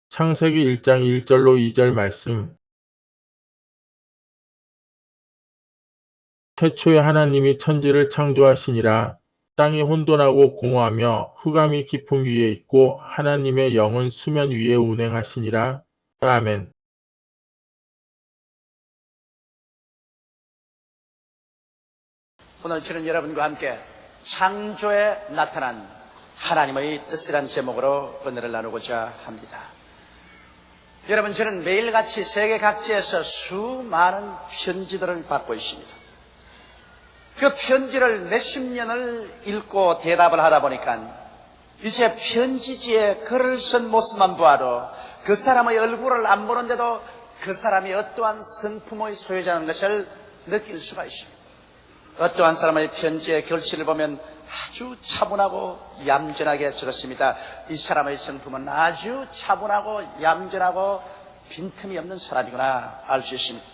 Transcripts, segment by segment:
창세기 1장 1절로 2절 말씀. 태초에 하나님이 천지를 창조하시니라. 땅이 혼돈하고 공허하며 흑암이 깊음 위에 있고 하나님의 영은 수면 위에 운행하시니라. 아멘. 오늘 저는 여러분과 함께 창조에 나타난 하나님의 뜻이란 제목으로 은혜를 나누고자 합니다. 여러분, 저는 매일같이 세계 각지에서 수많은 편지들을 받고 있습니다. 그 편지를 몇십 년을 읽고 대답을 하다 보니까 이제 편지지에 글을 쓴 모습만 보아도 그 사람의 얼굴을 안 보는데도 그 사람이 어떠한 성품의 소유자라는 것을 느낄 수가 있습니다. 어떠한 사람의 편지의 결실을 보면 아주 차분하고 얌전하게 적었습니다. 이 사람의 성품은 아주 차분하고 얌전하고 빈틈이 없는 사람이구나 알 수 있습니다.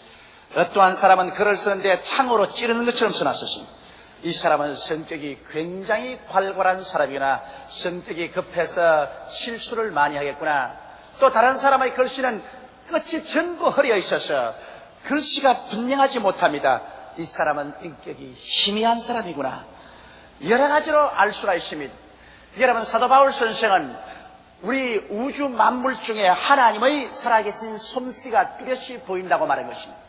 어떠한 사람은 글을 쓰는데 창으로 찌르는 것처럼 써놨었습니다. 이 사람은 성격이 굉장히 괄괄한 사람이구나, 성격이 급해서 실수를 많이 하겠구나. 또 다른 사람의 글씨는 끝이 전부 흐려 있어서 글씨가 분명하지 못합니다. 이 사람은 인격이 희미한 사람이구나, 여러 가지로 알 수가 있습니다. 여러분, 사도 바울 선생은 우리 우주 만물 중에 하나님의 살아계신 솜씨가 뚜렷이 보인다고 말한 것입니다.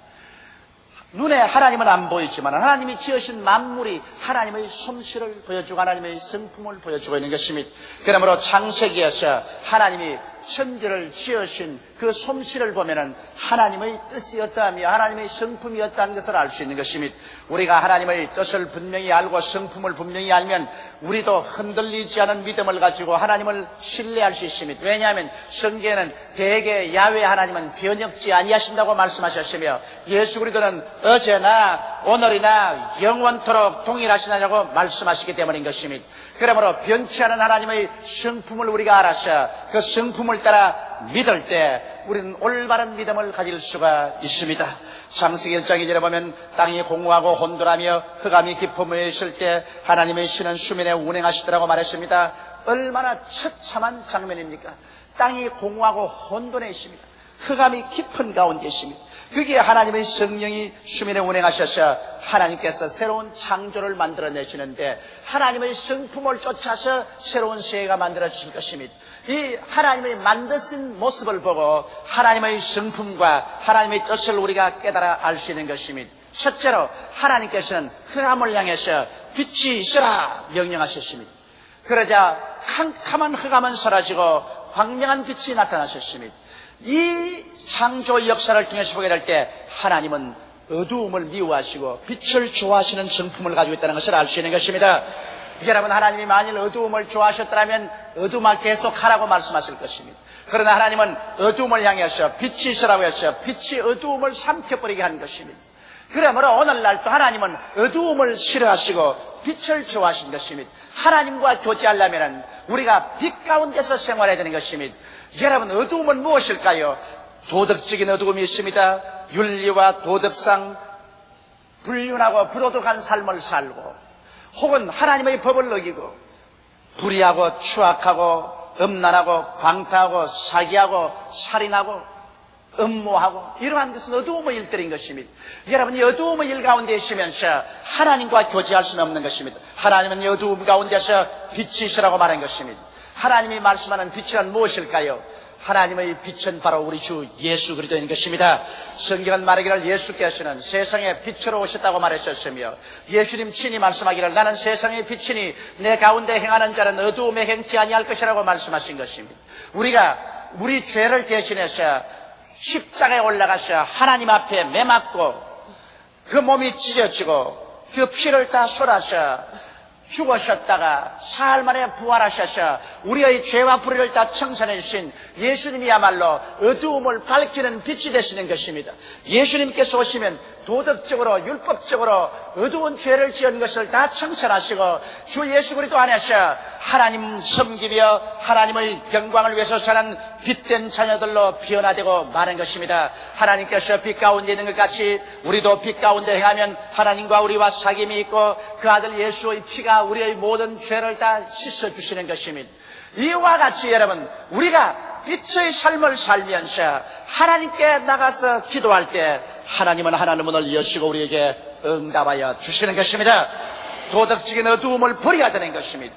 눈에 하나님은 안 보이지만 하나님이 지으신 만물이 하나님의 솜씨를 보여주고 하나님의 성품을 보여주고 있는 것입니다. 그러므로 창세기에서 하나님이 천지를 지으신 그 솜씨를 보면은 하나님의 뜻이 어떠하며 하나님의 성품이 어떠한 것을 알 수 있는 것입니다. 우리가 하나님의 뜻을 분명히 알고 성품을 분명히 알면 우리도 흔들리지 않은 믿음을 가지고 하나님을 신뢰할 수 있습니다. 왜냐하면 성경에는 대개 야훼 하나님은 변혁지 아니하신다고 말씀하셨으며 예수 그리스도는 어제나 오늘이나 영원토록 동일하시냐고 말씀하시기 때문인 것입니다. 그러므로 변치 않은 하나님의 성품을 우리가 알아서 그 성품을 따라 믿을 때 우리는 올바른 믿음을 가질 수가 있습니다. 창세기 1장 2절에 보면 땅이 공허하고 혼돈하며 흑암이 깊음 위에 있을 때 하나님의 신은 수면에 운행하시더라고 말했습니다. 얼마나 처참한 장면입니까? 땅이 공허하고 혼돈해 있습니다. 흑암이 깊은 가운데 있습니다. 그게 하나님의 성령이 수면에 운행하셔서 하나님께서 새로운 창조를 만들어내시는데 하나님의 성품을 쫓아서 새로운 세계가 만들어질 것입니다. 이 하나님의 만드신 모습을 보고 하나님의 성품과 하나님의 뜻을 우리가 깨달아 알 수 있는 것입니다. 첫째로 하나님께서는 흑암을 향해서 빛이 있으라 명령하셨습니다. 그러자 캄캄한 흑암은 사라지고 광명한 빛이 나타나셨습니다. 이 창조 역사를 통해서 보게 될 때 하나님은 어두움을 미워하시고 빛을 좋아하시는 성품을 가지고 있다는 것을 알 수 있는 것입니다. 여러분, 하나님이 만일 어두움을 좋아하셨다면 어두움을 계속하라고 말씀하실 것입니다. 그러나 하나님은 어두움을 향해서 빛이 있으라고 해서 빛이 어두움을 삼켜버리게 하는 것입니다. 그러므로 오늘날도 하나님은 어두움을 싫어하시고 빛을 좋아하시는 것입니다. 하나님과 교제하려면 우리가 빛 가운데서 생활해야 되는 것입니다. 여러분, 어두움은 무엇일까요? 도덕적인 어두움이 있습니다. 윤리와 도덕상 불륜하고 부도덕한 삶을 살고 혹은 하나님의 법을 어기고 불의하고 추악하고 음란하고 방탕하고 사기하고 살인하고 음모하고 이러한 것은 어두움의 일들인 것입니다. 여러분이 어두움의 일 가운데 있으면서 하나님과 교제할 수는 없는 것입니다. 하나님은 이 어두움 가운데서 빛이 있으라고 말한 것입니다. 하나님이 말씀하는 빛이란 무엇일까요? 하나님의 빛은 바로 우리 주 예수 그리스도인 것입니다. 성경은 말하기를 예수께서는 세상에 빛으로 오셨다고 말하셨으며 예수님 친히 말씀하기를 나는 세상의 빛이니 내 가운데 행하는 자는 어두움에 행치 아니할 것이라고 말씀하신 것입니다. 우리가 우리 죄를 대신해서 십자가에 올라가서 하나님 앞에 매맞고 그 몸이 찢어지고 그 피를 다 쏟아서 죽으셨다가 사흘 만에 부활하셔서 우리의 죄와 불의를 다 청산해 주신 예수님이야말로 어두움을 밝히는 빛이 되시는 것입니다. 예수님께서 오시면 도덕적으로 율법적으로 어두운 죄를 지은 것을 다 청산하시고 주 예수 그리스도 안에서 하나님 섬기며 하나님의 영광을 위해서 사는 빛된 자녀들로 변화되고 마는 것입니다. 하나님께서 빛 가운데 있는 것 같이 우리도 빛 가운데 행하면 하나님과 우리와 사귐이 있고 그 아들 예수의 피가 우리의 모든 죄를 다 씻어주시는 것입니다. 이와 같이 여러분, 우리가 빛의 삶을 살면서 하나님께 나가서 기도할 때 하나님은 하나님 문을 여시고 우리에게 응답하여 주시는 것입니다. 도덕적인 어두움을 버려야 되는 것입니다.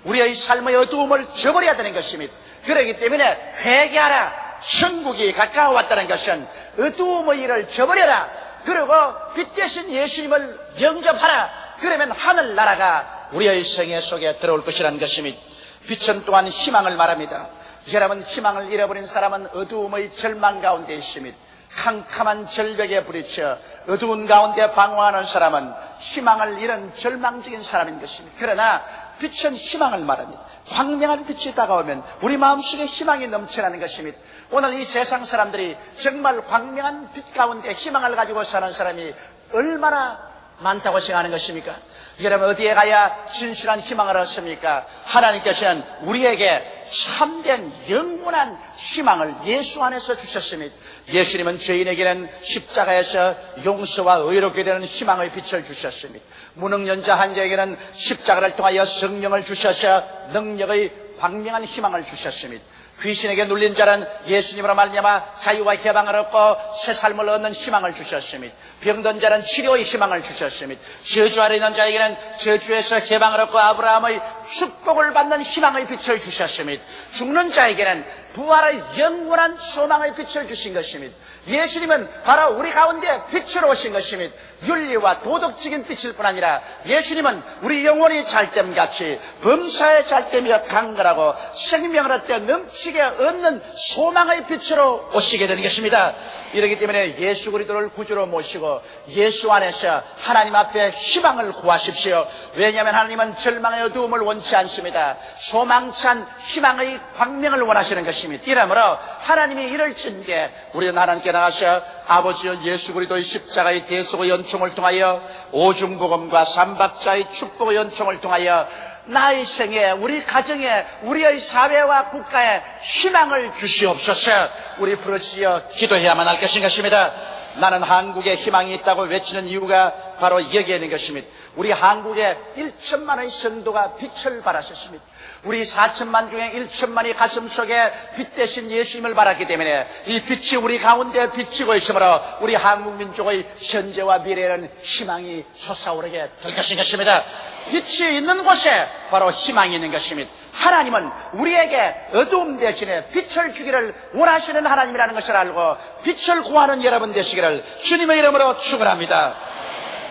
우리의 삶의 어두움을 저버려야 되는 것입니다. 그렇기 때문에 회개하라. 천국이 가까워왔다는 것은 어두움의 일을 저버려라. 그리고 빛 대신 예수님을 영접하라. 그러면 하늘나라가 우리의 생애 속에 들어올 것이라는 것입니다. 빛은 또한 희망을 말합니다. 여러분, 희망을 잃어버린 사람은 어두움의 절망 가운데 있습니다. 캄캄한 절벽에 부딪혀 어두운 가운데 방황하는 사람은 희망을 잃은 절망적인 사람인 것입니다. 그러나 빛은 희망을 말합니다. 광명한 빛이 다가오면 우리 마음속에 희망이 넘쳐나는 것입니다. 오늘 이 세상 사람들이 정말 광명한 빛 가운데 희망을 가지고 사는 사람이 얼마나 많다고 생각하는 것입니까? 여러분, 어디에 가야 진실한 희망을 얻습니까? 하나님께서는 우리에게 참된 영원한 희망을 예수 안에서 주셨습니다. 예수님은 죄인에게는 십자가에서 용서와 의롭게 되는 희망의 빛을 주셨습니다. 무능연자 한 자에게는 십자가를 통하여 성령을 주셔서 능력의 광명한 희망을 주셨습니다. 귀신에게 눌린 자는 예수님으로 말미암아 자유와 해방을 얻고 새 삶을 얻는 희망을 주셨습니다. 병든 자는 치료의 희망을 주셨습니다. 저주 아래 있는 자에게는 저주에서 해방을 얻고 아브라함의 축복을 받는 희망의 빛을 주셨습니다. 죽는 자에게는 부활의 영원한 소망의 빛을 주신 것입니다. 예수님은 바로 우리 가운데 빛으로 오신 것입니다. 윤리와 도덕적인 빛일 뿐 아니라 예수님은 우리 영혼이 잘됨같이 범사에 잘되며 강건하고 생명을 얻되 넘치게 얻는 소망의 빛으로 오시게 되는 것입니다. 이렇기 때문에 예수 그리스도를 구주로 모시고 예수 안에서 하나님 앞에 희망을 구하십시오. 왜냐하면 하나님은 절망의 어두움을 원치 않습니다. 소망찬 희망의 광명을 원하시는 것입니다. 이러므로 하나님이 이를 찐게 우리는 하나님께 나가서 아버지여 예수 그리스도의 십자가의 대속의 연총을 통하여 오중복음과 삼박자의 축복의 연총을 통하여 나의 생에, 우리 가정에, 우리의 사회와 국가에 희망을 주시옵소서. 우리 부르짖어 기도해야만 할 것입니다. 나는 한국에 희망이 있다고 외치는 이유가 바로 여기에 있는 것입니다. 우리 한국에 1천만의 성도가 빛을 발하셨습니다. 우리 4천만 중에 1천만이 가슴 속에 빛 대신 예수님을 바랐기 때문에 이 빛이 우리 가운데 비치고 있으므로 우리 한국 민족의 현재와 미래에는 희망이 솟아오르게 될 것입니다. 빛이 있는 곳에 바로 희망이 있는 것입니다. 하나님은 우리에게 어두움 대신에 빛을 주기를 원하시는 하나님이라는 것을 알고 빛을 구하는 여러분 되시기를 주님의 이름으로 축원합니다.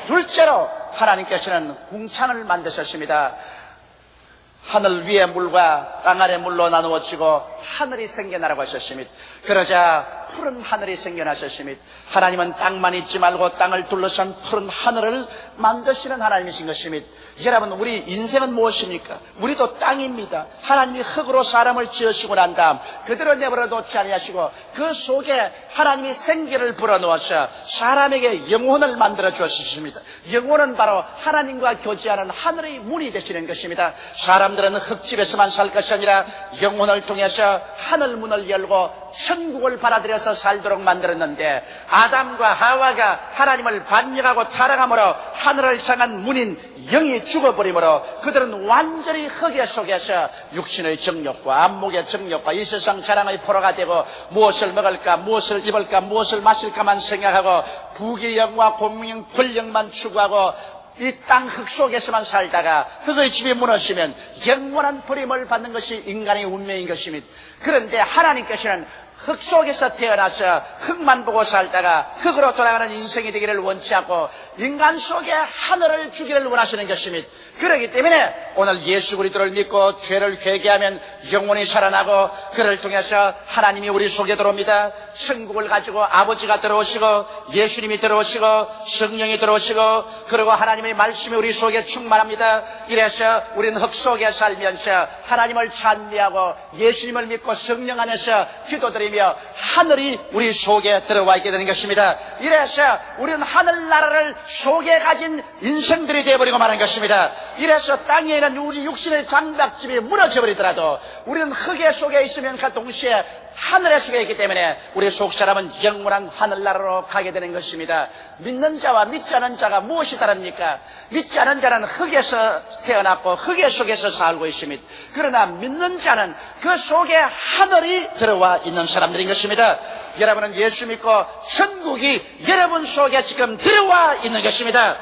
둘째로 하나님께서는 궁창을 만드셨습니다. 하늘 위의 물과 땅 아래 물로 나누어지고 하늘이 생겨나라고 하셨습니다. 그러자 푸른 하늘이 생겨나셨습니다. 하나님은 땅만 있지 말고 땅을 둘러싼 푸른 하늘을 만드시는 하나님이신 것입니다. 여러분, 우리 인생은 무엇입니까? 우리도 땅입니다. 하나님이 흙으로 사람을 지으시고 난 다음 그대로 내버려 놓지 아니하시고 그 속에 하나님이 생기를 불어넣어서 사람에게 영혼을 만들어 주셨습니다. 영혼은 바로 하나님과 교제하는 하늘의 문이 되시는 것입니다. 사람들은 흙집에서만 살 것이 아니라 영혼을 통해서 하늘 문을 열고 천국을 받아들여서 살도록 만들었는데 아담과 하와가 하나님을 반역하고 타락함으로 하늘을 향한 문인 영이 죽어버리므로 그들은 완전히 흙의 속에서 육신의 정욕과 안목의 정욕과 이 세상 자랑의 포로가 되고 무엇을 먹을까 무엇을 입을까 무엇을 마실까만 생각하고 부귀영화 공명 권력만 추구하고 이 땅 흙 속에서만 살다가 흙의 집이 무너지면 영원한 버림을 받는 것이 인간의 운명인 것입니다. 그런데 하나님께서는 흙 속에서 태어나서 흙만 보고 살다가 흙으로 돌아가는 인생이 되기를 원치 않고 인간 속에 하늘을 주기를 원하시는 것입니다. 그렇기 때문에 오늘 예수 그리스도를 믿고 죄를 회개하면 영혼이 살아나고 그를 통해서 하나님이 우리 속에 들어옵니다. 천국을 가지고 아버지가 들어오시고 예수님이 들어오시고 성령이 들어오시고 그리고 하나님의 말씀이 우리 속에 충만합니다. 이래서 우리는 흙 속에 살면서 하나님을 찬미하고 예수님을 믿고 성령 안에서 기도드리며 하늘이 우리 속에 들어와 있게 되는 것입니다. 이래서 우리는 하늘나라를 속에 가진 인생들이 되어버리고 마는 것입니다. 이래서 땅에 있는 우리 육신의 장박집이 무너져 버리더라도 우리는 흙의 속에 있으면 그 동시에 하늘에 속에 있기 때문에 우리 속사람은 영원한 하늘나라로 가게 되는 것입니다. 믿는 자와 믿지 않은 자가 무엇이 다릅니까? 믿지 않은 자는 흙에서 태어났고 흙의 속에서 살고 있습니다. 그러나 믿는 자는 그 속에 하늘이 들어와 있는 사람들인 것입니다. 여러분은 예수 믿고 천국이 여러분 속에 지금 들어와 있는 것입니다.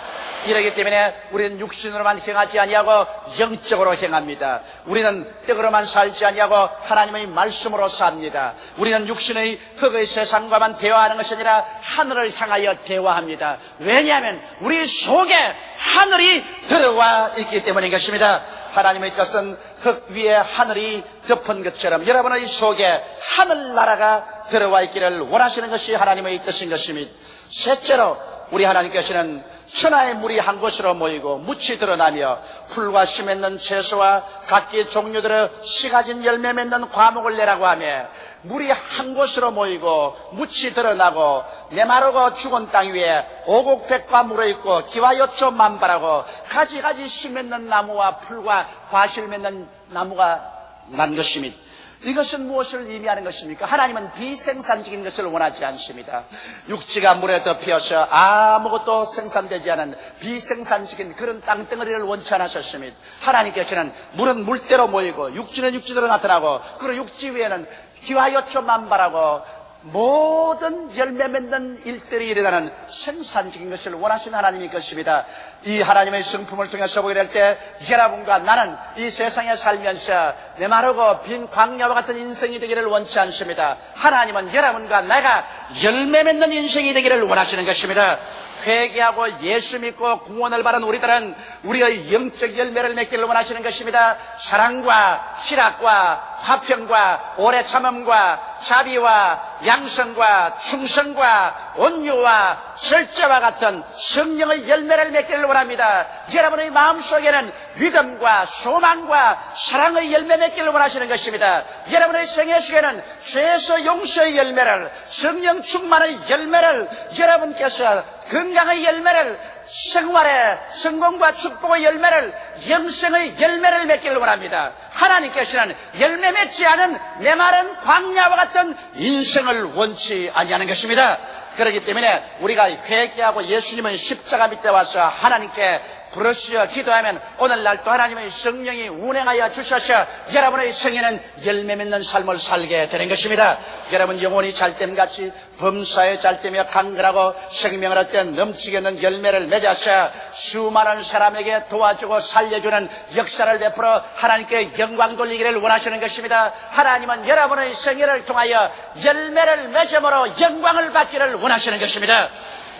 이러기 때문에 우리는 육신으로만 행하지 아니하고 영적으로 행합니다. 우리는 떡으로만 살지 아니하고 하나님의 말씀으로 삽니다. 우리는 육신의 흙의 세상과만 대화하는 것이 아니라 하늘을 향하여 대화합니다. 왜냐하면 우리 속에 하늘이 들어와 있기 때문인 것입니다. 하나님의 뜻은 흙 위에 하늘이 덮은 것처럼 여러분의 속에 하늘나라가 들어와 있기를 원하시는 것이 하나님의 뜻인 것입니다. 셋째로 우리 하나님께서는 천하의 물이 한 곳으로 모이고 묻이 드러나며 풀과 씨 맺는 채소와 각기 종류대로 씨 가진 열매 맺는 과목을 내라고 하며 물이 한 곳으로 모이고 묻이 드러나고 메마르고 죽은 땅 위에 오곡백과 물어있고 기와요초 만발하고 가지가지 씨 맺는 나무와 풀과 과실 맺는 나무가 난 것입니다. 이것은 무엇을 의미하는 것입니까? 하나님은 비생산적인 것을 원하지 않습니다. 육지가 물에 덮여서 아무것도 생산되지 않은 비생산적인 그런 땅덩어리를 원치 않으셨습니다. 하나님께서는 물은 물대로 모이고 육지는 육지대로 나타나고 그리고 육지 위에는 기와요초 만발하고 모든 열매 맺는 일들이 일어나는 생산적인 것을 원하시는 하나님의 것입니다. 이 하나님의 성품을 통해서 보게 될 때 여러분과 나는 이 세상에 살면서 메마르고 빈 광야와 같은 인생이 되기를 원치 않습니다. 하나님은 여러분과 내가 열매 맺는 인생이 되기를 원하시는 것입니다. 회개하고 예수 믿고 구원을 받은 우리들은 우리의 영적 열매를 맺기를 원하시는 것입니다. 사랑과 희락과 화평과 오래 참음과 자비와 양성과 충성과 온유와 절제와 같은 성령의 열매를 맺기를 원합니다. 여러분의 마음속에는 믿음과 소망과 사랑의 열매 맺기를 원하시는 것입니다. 여러분의 생애 속에는 죄에서 용서의 열매를, 성령 충만의 열매를, 여러분께서 건강의 열매를, 생활의 성공과 축복의 열매를, 영생의 열매를 맺기를 원합니다. 하나님께서는 열매 맺지 않은 메마른 광야와 같은 인생을 원치 아니하는 것입니다. 그렇기 때문에 우리가 회개하고 예수님의 십자가 밑에 와서 하나님께 부르시어 기도하면 오늘날 또 하나님의 성령이 운행하여 주셔서 여러분의 생에는 열매 맺는 삶을 살게 되는 것입니다. 여러분 영혼이 잘됨같이 범사에 잘되며 강건하고 생명을 얻던 넘치게 있는 열매를 맺어서 수많은 사람에게 도와주고 살려주는 역사를 베풀어 하나님께 영광 돌리기를 원하시는 것입니다. 하나님은 여러분의 생애를 통하여 열매를 맺음으로 영광을 받기를 원하시는 것입니다.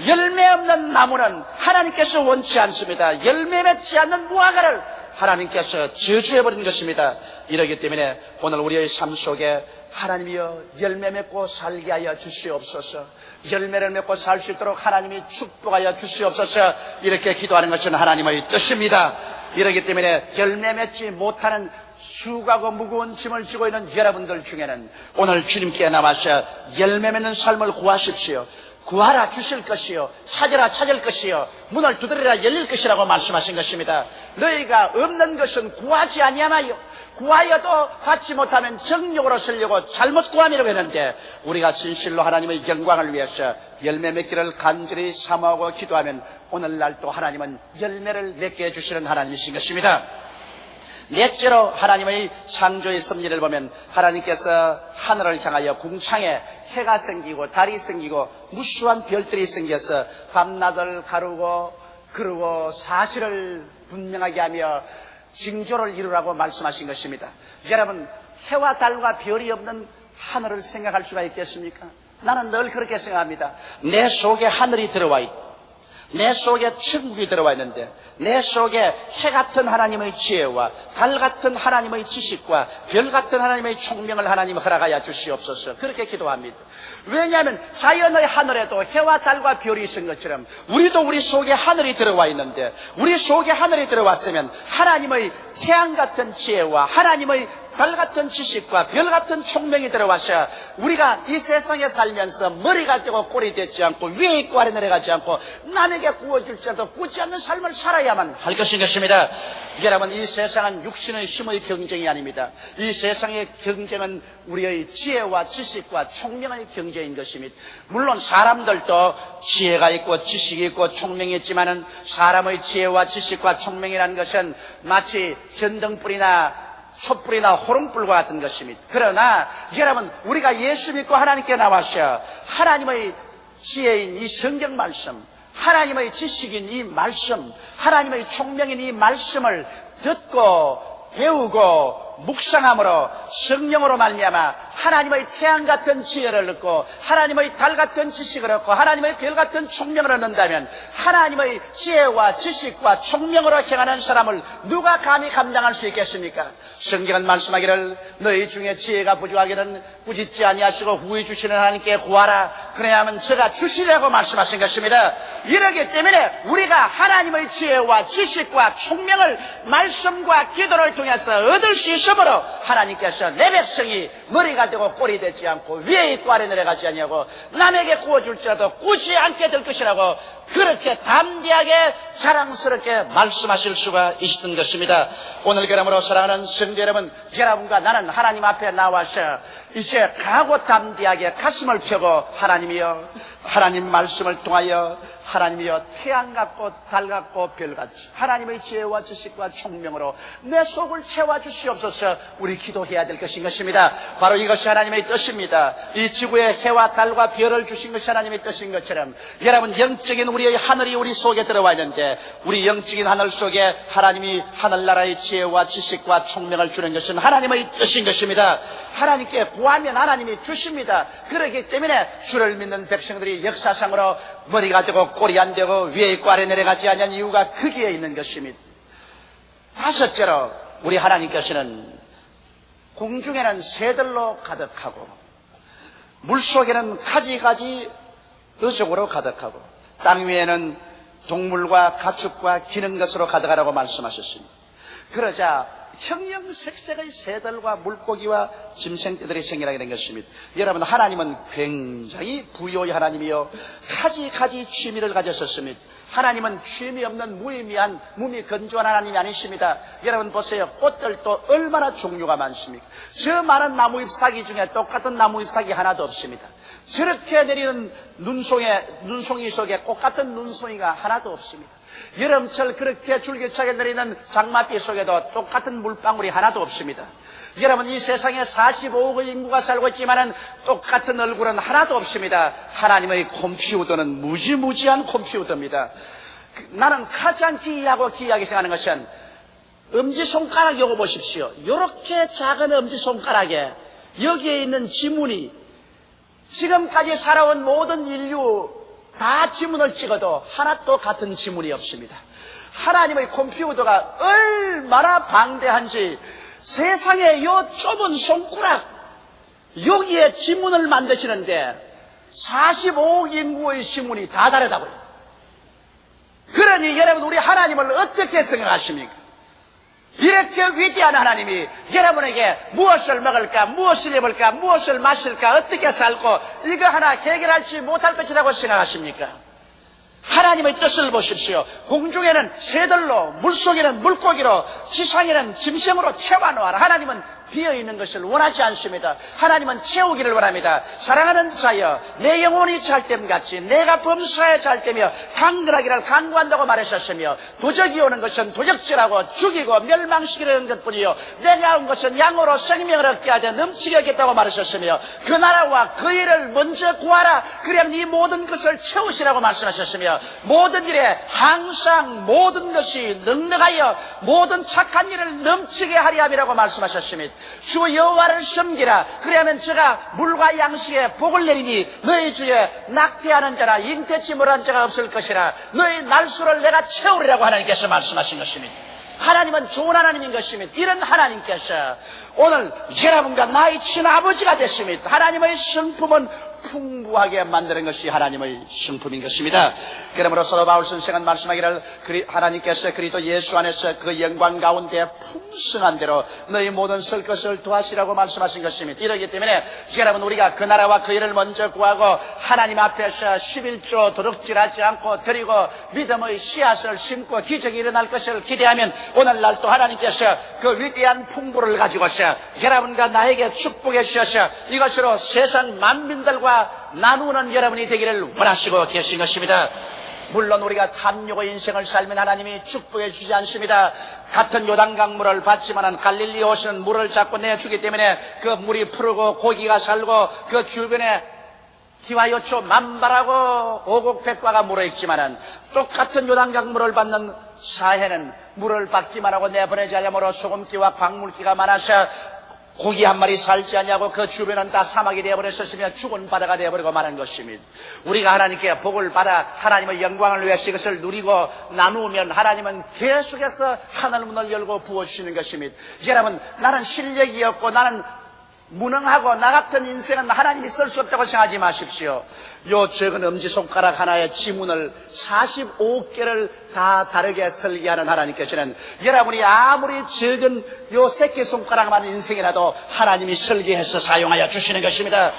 열매 없는 나무는 하나님께서 원치 않습니다. 열매 맺지 않는 무화과를 하나님께서 저주해버린 것입니다. 이러기 때문에 오늘 우리의 삶 속에 하나님이여 열매 맺고 살게 하여 주시옵소서. 열매를 맺고 살 수 있도록 하나님이 축복하여 주시옵소서. 이렇게 기도하는 것은 하나님의 뜻입니다. 이러기 때문에 열매 맺지 못하는 수고하고 무거운 짐을 지고 있는 여러분들 중에는 오늘 주님께 나와서 열매 맺는 삶을 구하십시오. 구하라 주실 것이요 찾으라 찾을 것이요 문을 두드리라 열릴 것이라고 말씀하신 것입니다. 너희가 없는 것은 구하지 아니하마요 구하여도 받지 못하면 정욕으로 쓰려고 잘못 구함이라고 했는데 우리가 진실로 하나님의 영광을 위해서 열매 맺기를 간절히 사모하고 기도하면 오늘날 또 하나님은 열매를 맺게 해주시는 하나님이신 것입니다. 넷째로 하나님의 창조의 섭리를 보면 하나님께서 하늘을 향하여 궁창에 해가 생기고 달이 생기고 무수한 별들이 생겨서 밤낮을 가르고 그러고 사실을 분명하게 하며 징조를 이루라고 말씀하신 것입니다. 여러분 해와 달과 별이 없는 하늘을 생각할 수가 있겠습니까? 나는 늘 그렇게 생각합니다. 내 속에 하늘이 들어와 있고 내 속에 천국이 들어와 있는데 내 속에 해 같은 하나님의 지혜와 달 같은 하나님의 지식과 별 같은 하나님의 총명을 하나님 허락하여 주시옵소서. 그렇게 기도합니다. 왜냐하면 자연의 하늘에도 해와 달과 별이 있은 것처럼 우리도 우리 속에 하늘이 들어와 있는데 우리 속에 하늘이 들어왔으면 하나님의 태양 같은 지혜와 하나님의 달 같은 지식과 별 같은 총명이 들어와서 우리가 이 세상에 살면서 머리가 되고 꼴이 되지 않고 위에 있고 아래 내려가지 않고 남에게 구워줄지라도 구지 않는 삶을 살아야만 할 것입니다. 여러분, 이 세상은 육신의 힘의 경쟁이 아닙니다. 이 세상의 경쟁은 우리의 지혜와 지식과 총명의 경쟁인 것입니다. 물론 사람들도 지혜가 있고 지식이 있고 총명이 있지만은 사람의 지혜와 지식과 총명이라는 것은 마치 전등불이나 촛불이나 호롱불과 같은 것입니다. 그러나 여러분, 우리가 예수 믿고 하나님께 나와서 하나님의 지혜인 이 성경 말씀, 하나님의 지식인 이 말씀, 하나님의 총명인 이 말씀을 듣고 배우고 묵상함으로 성령으로 말미암아 하나님의 태양 같은 지혜를 얻고 하나님의 달 같은 지식을 얻고 하나님의 별 같은 총명을 얻는다면 하나님의 지혜와 지식과 총명으로 행하는 사람을 누가 감히 감당할 수 있겠습니까? 성경은 말씀하기를 너희 중에 지혜가 부족하기는 꾸짖지 아니하시고 후히 주시는 하나님께 구하라. 그래야만 저가 주시리라고 말씀하신 것입니다. 이러기 때문에 우리가 하나님의 지혜와 지식과 총명을 말씀과 기도를 통해서 얻을 수 있으므로 하나님께서 내 백성이 머리가 되고 꼴이 되지 않고 위에 있고 아래 내려가지 아니하고 남에게 구워줄지라도 꾸지 않게 될 것이라고 그렇게 담대하게 자랑스럽게 말씀하실 수가 있었던 것입니다. 오늘 그러므로 사랑하는 성도 여러분, 여러분과 나는 하나님 앞에 나와서 이제 강하고 담대하게 가슴을 펴고 하나님이여, 하나님 말씀을 통하여 하나님이여 태양 같고 달 같고 별같이 하나님의 지혜와 지식과 총명으로 내 속을 채워주시옵소서. 우리 기도해야 될 것인 것입니다. 바로 이것이 하나님의 뜻입니다. 이 지구에 해와 달과 별을 주신 것이 하나님의 뜻인 것처럼 여러분, 영적인 우리의 하늘이 우리 속에 들어와 있는데 우리 영적인 하늘 속에 하나님이 하늘나라의 지혜와 지식과 총명을 주는 것은 하나님의 뜻인 것입니다. 하나님께 구하면 하나님이 주십니다. 그렇기 때문에 주를 믿는 백성들이 역사상으로 머리가 되고 꼴이 안 되고 위에 있고 아래 내려가지 않는 이유가 거기에 있는 것입니다. 다섯째로 우리 하나님께서는 공중에는 새들로 가득하고 물속에는 가지가지 어종으로 가득하고 땅 위에는 동물과 가축과 기는 것으로 가득하라고 말씀하셨습니다. 그러자 형형색색의 새들과 물고기와 짐승떼들이 생겨나게 된 것입니다. 여러분, 하나님은 굉장히 부유의 하나님이요 가지 취미를 가졌었습니다. 하나님은 취미 없는 무의미한 무미 건조한 하나님이 아니십니다. 여러분 보세요. 꽃들도 얼마나 종류가 많습니까? 저 많은 나무 잎사귀 중에 똑같은 나무 잎사귀 하나도 없습니다. 저렇게 내리는 눈송이 속에 똑같은 눈송이가 하나도 없습니다. 여름철 그렇게 줄기차게 내리는 장마비 속에도 똑같은 물방울이 하나도 없습니다. 여러분, 이 세상에 45억의 인구가 살고 있지만은 똑같은 얼굴은 하나도 없습니다. 하나님의 컴퓨터는 무지무지한 컴퓨터입니다. 나는 가장 기이하게 생각하는 것은 엄지손가락 요거 보십시오. 이렇게 작은 엄지손가락에 여기에 있는 지문이 지금까지 살아온 모든 인류 다 지문을 찍어도 하나도 같은 지문이 없습니다. 하나님의 컴퓨터가 얼마나 방대한지 세상에 요 좁은 손가락 여기에 지문을 만드시는데 45억 인구의 지문이 다 다르다고요. 그러니 여러분, 우리 하나님을 어떻게 생각하십니까? 이렇게 위대한 하나님이 여러분에게 무엇을 먹을까, 무엇을 입을까, 무엇을 마실까, 어떻게 살고 이거 하나 해결하지 못할 것이라고 생각하십니까? 하나님의 뜻을 보십시오. 공중에는 새들로, 물속에는 물고기로, 지상에는 짐승으로 채워놓아라. 하나님은 비어있는 것을 원하지 않습니다. 하나님은 채우기를 원합니다. 사랑하는 자여, 내 영혼이 잘됨같이 내가 범사에 잘되며 강건하기를 강구한다고 말하셨으며, 도적이 오는 것은 도적질하고 죽이고 멸망시키려는 것뿐이요 내가 온 것은 양으로 생명을 얻게 하되 넘치게 하겠다고 말하셨으며, 그 나라와 그 일을 먼저 구하라. 그냥 이 모든 것을 채우시라고 말씀하셨으며, 모든 일에 항상 모든 것이 넉넉하여 모든 착한 일을 넘치게 하리 함이라고 말씀하셨습니다. 주 여호와를 섬기라. 그러면 제가 물과 양식에 복을 내리니 너희 주에 낙태하는 자나 잉태치 못한 자가 없을 것이라. 너희 날수를 내가 채우리라고 하나님께서 말씀하신 것입니다. 하나님은 좋은 하나님인 것입니다. 이런 하나님께서 오늘 여러분과 나의 친아버지가 됐습니다. 하나님의 성품은 풍부하게 만드는 것이 하나님의 성품인 것입니다. 그러므로 사도 바울 선생은 말씀하기를 하나님께서 그리스도 예수 안에서 그 영광 가운데 풍성한 대로 너희 모든 설 것을 도하시라고 말씀하신 것입니다. 이러기 때문에 여러분, 우리가 그 나라와 그 일을 먼저 구하고 하나님 앞에서 11조 도둑질하지 않고 드리고 믿음의 씨앗을 심고 기적이 일어날 것을 기대하면 오늘날 또 하나님께서 그 위대한 풍부를 가지고서 여러분과 나에게 축복해 주셔서 이것으로 세상 만민들과 나누는 여러분이 되기를 원하시고 계신 것입니다. 물론 우리가 탐욕의 인생을 살면 하나님이 축복해 주지 않습니다. 같은 요단강물을 받지만 갈릴리 오시는 물을 자꾸 내주기 때문에 그 물이 푸르고 고기가 살고 그 주변에 기와 요초 만발하고 오곡백과가 물어있지만은 똑같은 요단강물을 받는 사해는 물을 받기만 하고 내보내지 않으므로 소금기와 광물기가 많아서 고기 한 마리 살지 않냐고 그 주변은 다 사막이 되어버렸었으며 죽은 바다가 되어버리고 마는 것입니다. 우리가 하나님께 복을 받아 하나님의 영광을 위해서 이것을 누리고 나누면 하나님은 계속해서 하늘 문을 열고 부어주시는 것입니다. 여러분, 나는 실력이 없고 나는 무능하고 나 같은 인생은 하나님이 쓸 수 없다고 생각하지 마십시오. 요 적은 엄지손가락 하나의 지문을 45개를 다 다르게 설계하는 하나님께서는 여러분이 아무리 적은 요 새끼손가락만 인생이라도 하나님이 설계해서 사용하여 주시는 것입니다.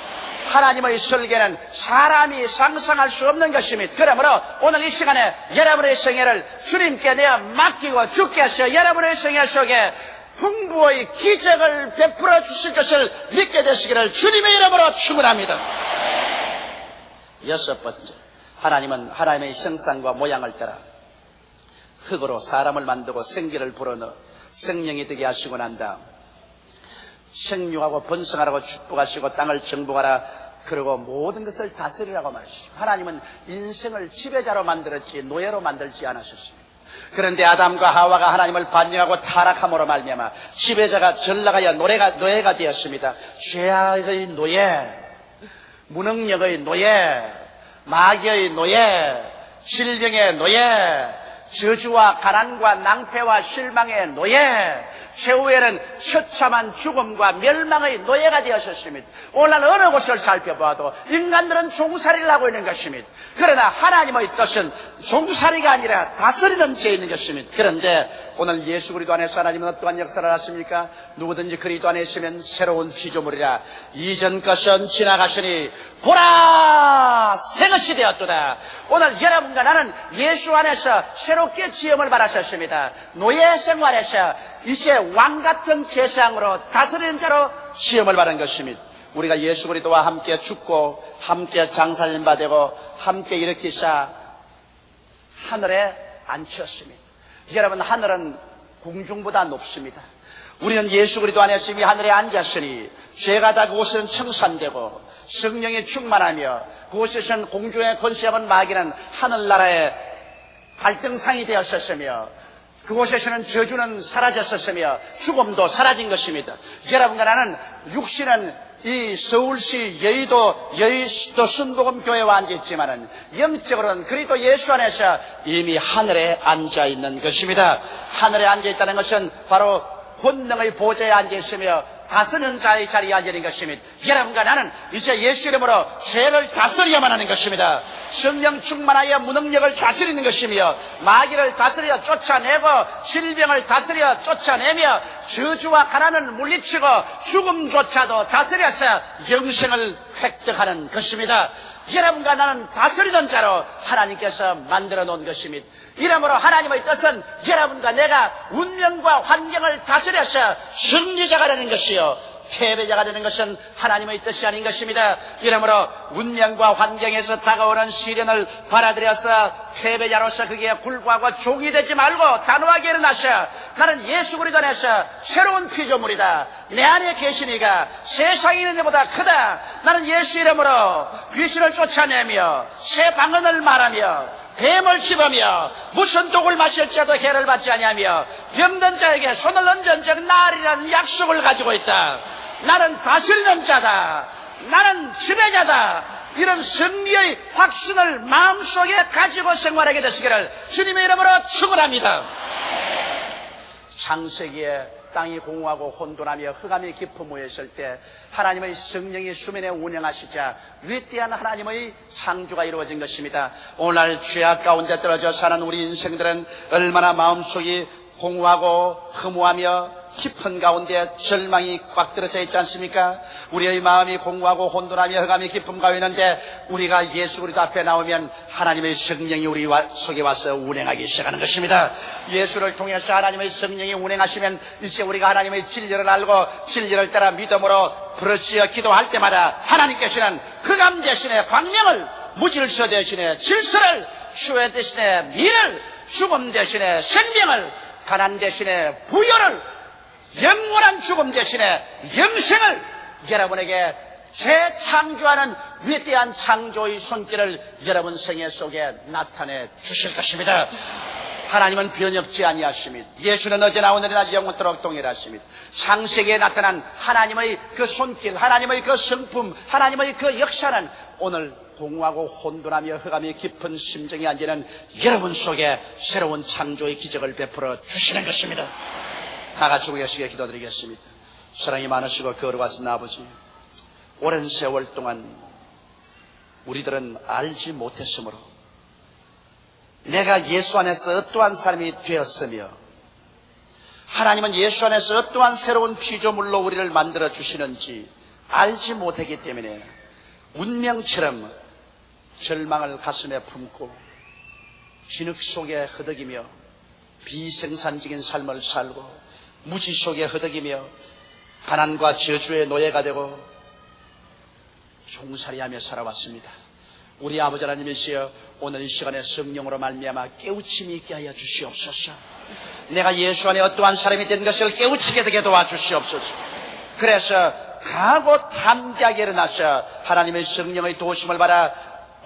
하나님의 설계는 사람이 상상할 수 없는 것입니다. 그러므로 오늘 이 시간에 여러분의 생애를 주님께 내어 맡기고 주께서 여러분의 생애 속에 풍부의 기적을 베풀어 주실 것을 믿게 되시기를 주님의 이름으로 축원합니다. 여섯 번째, 하나님은 하나님의 형상과 모양을 따라 흙으로 사람을 만들고 생기를 불어넣어 생명이 되게 하시고 난 다음 생육하고 번성하라고 축복하시고 땅을 정복하라 그리고 모든 것을 다스리라고 말하시죠. 하나님은 인생을 지배자로 만들었지 노예로 만들지 않으셨습니다. 그런데 아담과 하와가 하나님을 반역하고 타락함으로 말미암아 지배자가 전락하여 노예가 되었습니다. 죄악의 노예, 무능력의 노예, 마귀의 노예, 질병의 노예, 저주와 가난과 낭패와 실망의 노예, 최후에는 처참한 죽음과 멸망의 노예가 되었습니다. 오늘 어느 곳을 살펴봐도 인간들은 종살이를 하고 있는 것입니다. 그러나 하나님의 뜻은 종살이가 아니라 다스리는 죄 있는 것입니다. 그런데 오늘 예수 그리스도 안에서 하나님은 어떠한 역사를 하십니까? 누구든지 그리스도 안에 있으면 새로운 피조물이라 이전 것은 지나가시니 보라 새 것이 되었도다. 오늘 여러분과 나는 예수 안에서 새롭게 지음을 받았습니다. 노예 생활에서 이제 왕같은 제사장으로 다스리는 자로 지음을 받은 것입니다. 우리가 예수 그리스도와 함께 죽고 함께 장사님 받고 함께 일으키사 하늘에 앉혔습니다. 여러분, 하늘은 공중보다 높습니다. 우리는 예수 그리스도 안에서 이미 하늘에 앉았으니 죄가 다 그곳은 청산되고 성령이 충만하며 그곳에서는 공중의 권세하는 마귀는 하늘나라의 발등상이 되었었으며 그곳에서는 저주는 사라졌었으며 죽음도 사라진 것입니다. 여러분과 나는 육신은 이 서울시 여의도 순복음교회와 앉아있지만은 영적으로는 그리스도 예수 안에서 이미 하늘에 앉아있는 것입니다. 하늘에 앉아있다는 것은 바로 권능의 보좌에 앉아있으며 다스리는 자의 자리에 앉아있는 것입니다. 여러분과 나는 이제 예수 이름으로 죄를 다스려야만 하는 것입니다. 성령 충만하여 무능력을 다스리는 것이며 마귀를 다스려 쫓아내고 질병을 다스려 쫓아내며 저주와 가난을 물리치고 죽음조차도 다스려서 영생을 획득하는 것입니다. 여러분과 나는 다스리던 자로 하나님께서 만들어 놓은 것입니다. 이러므로 하나님의 뜻은 여러분과 내가 운명과 환경을 다스려서 승리자가 되는 것이요 패배자가 되는 것은 하나님의 뜻이 아닌 것입니다. 이러므로 운명과 환경에서 다가오는 시련을 받아들여서 패배자로서 그게 굴과하고 종이 되지 말고 단호하게 일어나셔. 나는 예수 그리스도 안에서 새로운 피조물이다. 내 안에 계시니가 세상에 있는 데보다 크다. 나는 예수 이름으로 귀신을 쫓아내며 새 방언을 말하며 뱀을 집으며 무슨 독을 마실지라도 해를 받지 아니하며 병든 자에게 손을 얹은 적 나으리라는 약속을 가지고 있다. 나는 다스리는 자다. 나는 지배자다. 이런 승리의 확신을 마음속에 가지고 생활하게 되시기를 주님의 이름으로 축원합니다. 창세기에 땅이 공허하고 혼돈하며 흑암이 깊음에 있을 때 하나님의 성령이 수면에 운행하시자 위대한 하나님의 창조가 이루어진 것입니다. 오늘 죄악 가운데 떨어져 사는 우리 인생들은 얼마나 마음속이 공허하고 허무하며 깊은 가운데 절망이 꽉 들어져 있지 않습니까? 우리의 마음이 공허하고 혼돈하며 흑암이 깊음 가운데 있는데 우리가 예수 그리스도 앞에 나오면 하나님의 성령이 우리 속에 와서 운행하기 시작하는 것입니다. 예수를 통해서 하나님의 성령이 운행하시면 이제 우리가 하나님의 진리를 알고 진리를 따라 믿음으로 부르짖어 기도할 때마다 하나님께서는 흑암 대신에 광명을, 무질서 대신에 질서를, 추회 대신에 미를, 죽음 대신에 생명을, 가난 대신에 부여를, 영원한 죽음 대신에 영생을 여러분에게 재창조하는 위대한 창조의 손길을 여러분 생애 속에 나타내 주실 것입니다. 하나님은 변혁지 아니하십니다. 예수는 어제나 오늘이나 영원토록 동일하십니다. 창세기에 나타난 하나님의 그 손길, 하나님의 그 성품, 하나님의 그 역사는 오늘 공허하고 혼돈하며 흑암이 깊은 심정이 앉는 여러분 속에 새로운 창조의 기적을 베풀어 주시는 것입니다. 다 같이 우리 예수께 기도드리겠습니다. 사랑이 많으시고 거룩하신 아버지, 오랜 세월 동안 우리들은 알지 못했으므로 내가 예수 안에서 어떠한 사람이 되었으며 하나님은 예수 안에서 어떠한 새로운 피조물로 우리를 만들어 주시는지 알지 못했기 때문에 운명처럼 절망을 가슴에 품고 진흙 속에 허덕이며 비생산적인 삶을 살고 무지 속에 허덕이며 가난과 저주의 노예가 되고 종살이하며 살아왔습니다. 우리 아버지 하나님이시여, 오늘 이 시간에 성령으로 말미암아 깨우침이 있게 하여 주시옵소서. 내가 예수 안에 어떠한 사람이 된 것을 깨우치게 되게 도와주시옵소서. 그래서 강하고 담대하게 일어나서 하나님의 성령의 도우심을 받아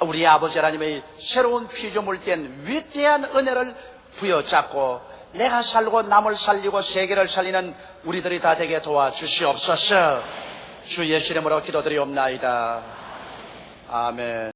우리 아버지 하나님의 새로운 피조물 된 위대한 은혜를 부여잡고 내가 살고 남을 살리고 세계를 살리는 우리들이 다 되게 도와주시옵소서. 주 예수 이름으로 기도드리옵나이다. 아멘.